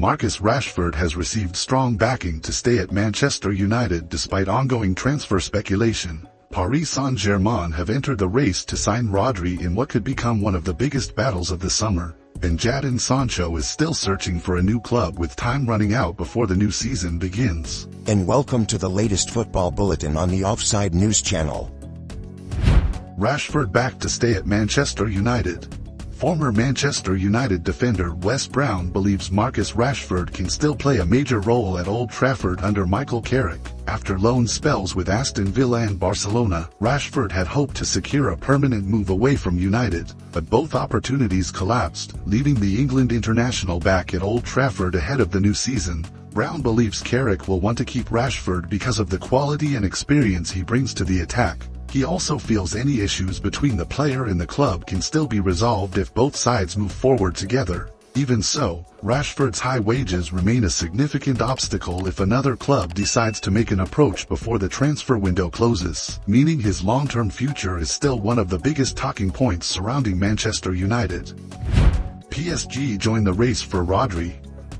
Marcus Rashford has received strong backing to stay at Manchester United despite ongoing transfer speculation. Paris Saint-Germain have entered the race to sign Rodri in what could become one of the biggest battles of the summer, and Jadon Sancho is still searching for a new club with time running out before the new season begins. And welcome to the latest football bulletin on the Offside news channel. Rashford back to stay at Manchester United. Former Manchester United defender Wes Brown believes Marcus Rashford can still play a major role at Old Trafford under Michael Carrick. After loan spells with Aston Villa and Barcelona, Rashford had hoped to secure a permanent move away from United, but both opportunities collapsed, leaving the England international back at Old Trafford ahead of the new season. Brown believes Carrick will want to keep Rashford because of the quality and experience he brings to the attack. He also feels any issues between the player and the club can still be resolved if both sides move forward together. Even so, Rashford's high wages remain a significant obstacle if another club decides to make an approach before the transfer window closes, meaning his long-term future is still one of the biggest talking points surrounding Manchester United. PSG join the race for Rodri.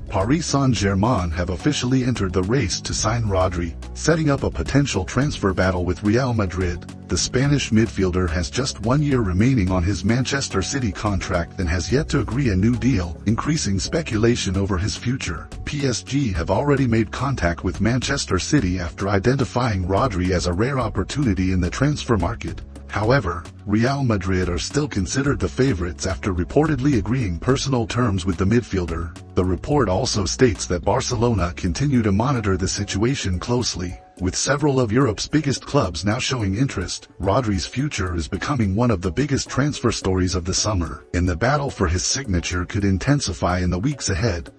Paris Saint-Germain have officially entered the race to sign Rodri, setting up a potential transfer battle with Real Madrid. The Spanish midfielder has just 1 year remaining on his Manchester City contract and has yet to agree a new deal, increasing speculation over his future. PSG have already made contact with Manchester City after identifying Rodri as a rare opportunity in the transfer market. However, Real Madrid are still considered the favorites after reportedly agreeing personal terms with the midfielder. The report also states that Barcelona continue to monitor the situation closely, with several of Europe's biggest clubs now showing interest. Rodri's future is becoming one of the biggest transfer stories of the summer, and the battle for his signature could intensify in the weeks ahead.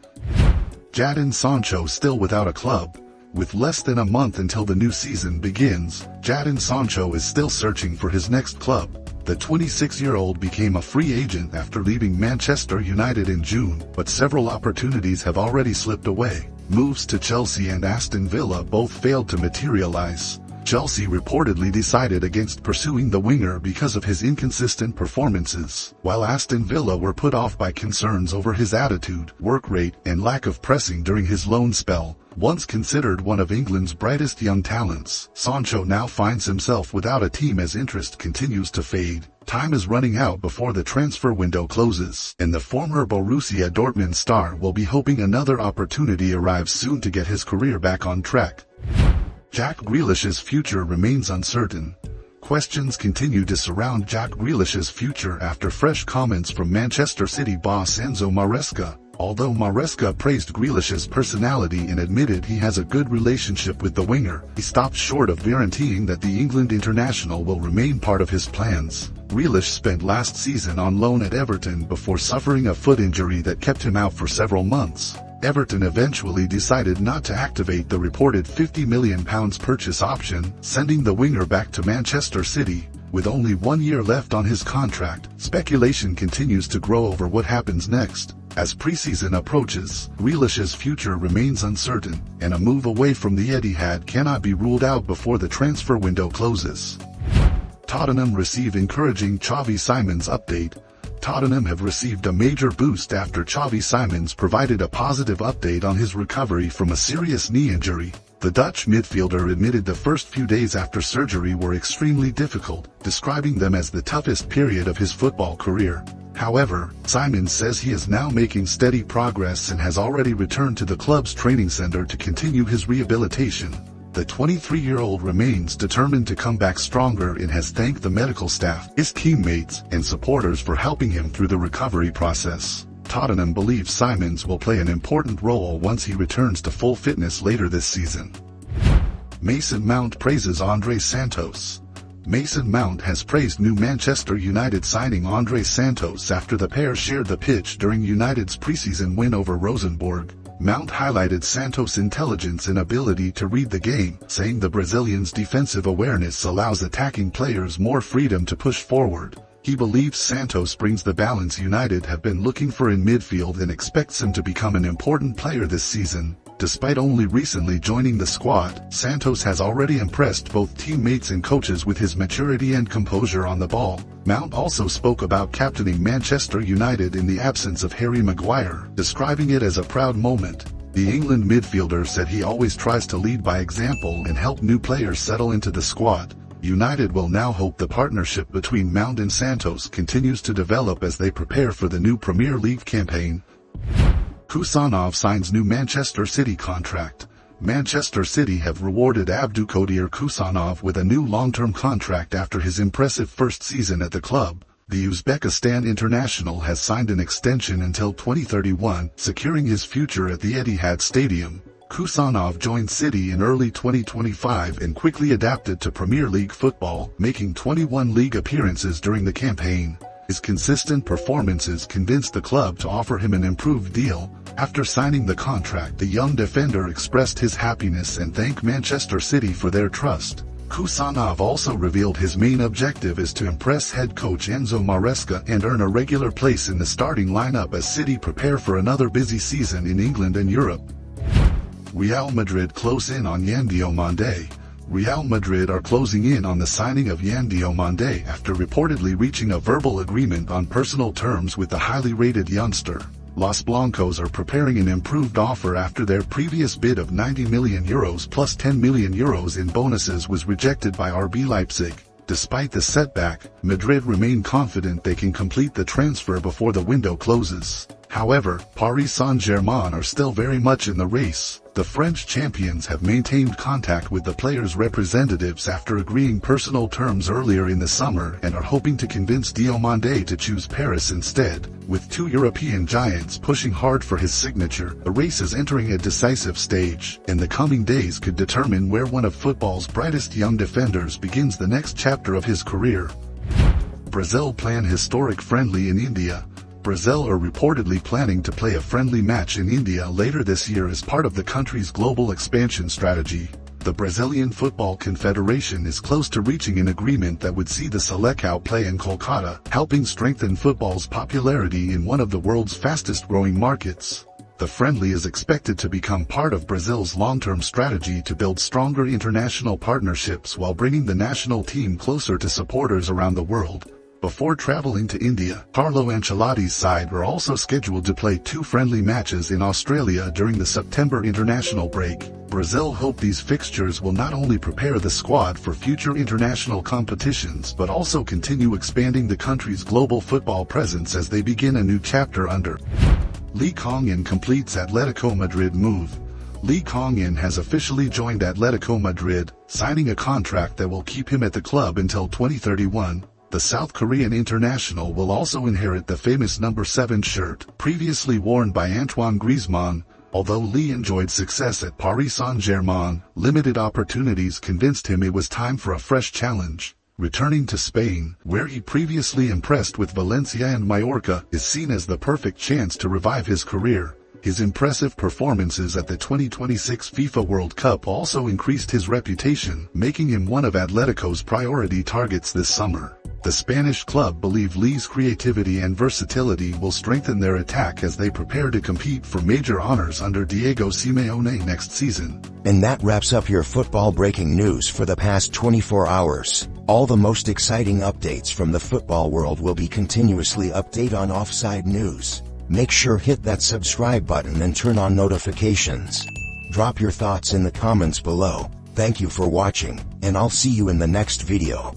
Jadon Sancho still without a club. With less than a month until the new season begins, Jadon Sancho is still searching for his next club. The 26-year-old became a free agent after leaving Manchester United in June, but several opportunities have already slipped away. Moves to Chelsea and Aston Villa both failed to materialize. Chelsea reportedly decided against pursuing the winger because of his inconsistent performances, while Aston Villa were put off by concerns over his attitude, work rate, and lack of pressing during his loan spell. Once considered one of England's brightest young talents, Sancho now finds himself without a team as interest continues to fade. Time is running out before the transfer window closes, and the former Borussia Dortmund star will be hoping another opportunity arrives soon to get his career back on track. Jack Grealish's future remains uncertain. Questions continue to surround Jack Grealish's future after fresh comments from Manchester City boss Enzo Maresca. Although Maresca praised Grealish's personality and admitted he has a good relationship with the winger, he stopped short of guaranteeing that the England international will remain part of his plans. Grealish spent last season on loan at Everton before suffering a foot injury that kept him out for several months. Everton eventually decided not to activate the reported £50 million purchase option, sending the winger back to Manchester City. With only 1 year left on his contract, speculation continues to grow over what happens next. As preseason approaches, Grealish's future remains uncertain, and a move away from the Etihad cannot be ruled out before the transfer window closes. Tottenham receive encouraging Xavi Simons update. Tottenham have received a major boost after Xavi Simons provided a positive update on his recovery from a serious knee injury. The Dutch midfielder admitted the first few days after surgery were extremely difficult, describing them as the toughest period of his football career. However, Simons says he is now making steady progress and has already returned to the club's training center to continue his rehabilitation. The 23-year-old remains determined to come back stronger and has thanked the medical staff, his teammates, and supporters for helping him through the recovery process. Tottenham believes Simons will play an important role once he returns to full fitness later this season. Mason Mount praises Andre Santos. Mason Mount has praised new Manchester United signing Andre Santos after the pair shared the pitch during United's preseason win over Rosenborg. Mount highlighted Santos' intelligence and ability to read the game, saying the Brazilian's defensive awareness allows attacking players more freedom to push forward. He believes Santos brings the balance United have been looking for in midfield and expects him to become an important player this season. Despite only recently joining the squad, Santos has already impressed both teammates and coaches with his maturity and composure on the ball. Mount also spoke about captaining Manchester United in the absence of Harry Maguire, describing it as a proud moment. The England midfielder said he always tries to lead by example and help new players settle into the squad. United will now hope the partnership between Mount and Santos continues to develop as they prepare for the new Premier League campaign. Kusanov signs new Manchester City contract. Manchester City have rewarded Abdulkadir Kusanov with a new long-term contract after his impressive first season at the club. The Uzbekistan international has signed an extension until 2031, securing his future at the Etihad Stadium. Kusanov joined City in early 2025 and quickly adapted to Premier League football, making 21 league appearances during the campaign. His consistent performances convinced the club to offer him an improved deal. After signing the contract, the young defender expressed his happiness and thanked Manchester City for their trust. Kusanov also revealed his main objective is to impress head coach Enzo Maresca and earn a regular place in the starting lineup as City prepare for another busy season in England and Europe. Real Madrid close in on Yan Diomande. Real Madrid are closing in on the signing of Yan Diomande after reportedly reaching a verbal agreement on personal terms with the highly rated youngster. Los Blancos are preparing an improved offer after their previous bid of €90 million plus €10 million in bonuses was rejected by RB Leipzig. Despite the setback, Madrid remain confident they can complete the transfer before the window closes. However, Paris Saint-Germain are still very much in the race. The French champions have maintained contact with the players' representatives after agreeing personal terms earlier in the summer and are hoping to convince Diomande to choose Paris instead. With two European giants pushing hard for his signature, the race is entering a decisive stage, and the coming days could determine where one of football's brightest young defenders begins the next chapter of his career. Brazil plan historic friendly in India. Brazil are reportedly planning to play a friendly match in India later this year as part of the country's global expansion strategy. The Brazilian Football Confederation is close to reaching an agreement that would see the Selecao play in Kolkata, helping strengthen football's popularity in one of the world's fastest-growing markets. The friendly is expected to become part of Brazil's long-term strategy to build stronger international partnerships while bringing the national team closer to supporters around the world. Before traveling to India, Carlo Ancelotti's side were also scheduled to play two friendly matches in Australia during the September international break. Brazil hope these fixtures will not only prepare the squad for future international competitions but also continue expanding the country's global football presence as they begin a new chapter under Lee Kong-in completes Atletico Madrid move. Lee Kong-in has officially joined Atletico Madrid, signing a contract that will keep him at the club until 2031. The South Korean international will also inherit the famous number 7 shirt, previously worn by Antoine Griezmann. Although Lee enjoyed success at Paris Saint-Germain, limited opportunities convinced him it was time for a fresh challenge. Returning to Spain, where he previously impressed with Valencia and Mallorca, is seen as the perfect chance to revive his career. His impressive performances at the 2026 FIFA World Cup also increased his reputation, making him one of Atletico's priority targets this summer. The Spanish club believe Lee's creativity and versatility will strengthen their attack as they prepare to compete for major honors under Diego Simeone next season. And that wraps up your football breaking news for the past 24 hours. All the most exciting updates from the football world will be continuously updated on Offside News. Make sure hit that subscribe button and turn on notifications. Drop your thoughts in the comments below. Thank you for watching, and I'll see you in the next video.